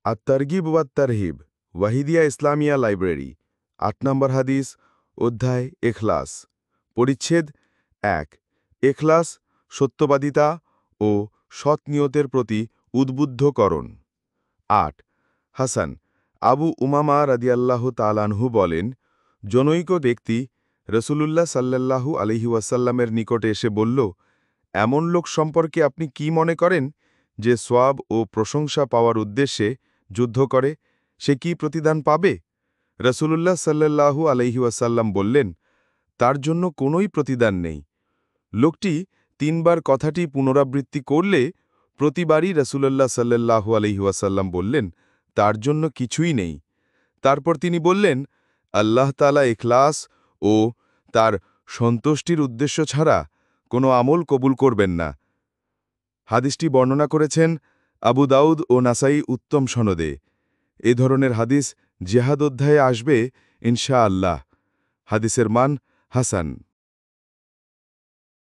আত-তারগিব ওয়াত তারহিব Wahidia Islamia library ৮ নম্বর হাদিস অধ্যায় এখলাস পরিচ্ছেদ ১ এখলাস সত্যবাদিতা ও সৎ নিয়তের প্রতি উদ্বুদ্ধকরণ ৮ হাসান আবু উমামা রাদিয়াল্লাহু তাআলাহু বলেন জনৈক ব্যক্তি রসুলুল্লাহ সাল্লাল্লাহু আলাইহি ওয়াসাল্লামের নিকটে এসে বলল এমন লোক সম্পর্কে আপনি কি মনে করেন যে সোয়াব ও প্রশংসা পাওয়ার উদ্দেশ্যে যুদ্ধ করে সে কি প্রতিদান পাবে রসুলুল্লাহ সাল্লাল্লাহু আলাইহি ওয়াসাল্লাম বললেন তার জন্য কোনোই প্রতিদান নেই লোকটি ৩ বার কথাটি পুনরাবৃত্তি করলে প্রতিবারই রসুলুল্লাহ সাল্লাল্লাহু আলাইহি ওয়াসাল্লাম বললেন তার জন্য কিছুই নেই তারপর তিনি বললেন আল্লাহ তাআলা ইখলাস ও তার সন্তুষ্টির উদ্দেশ্য ছাড়া কোনো আমল কবুল করবেন না হাদিসটি বর্ণনা করেছেন আবু দাউদ ও নাসাই উত্তম সনদে এ ধরনের হাদিস জিহাদ অধ্যায়ে আসবে ইনশাআল্লাহ হাদিসের মান হাসান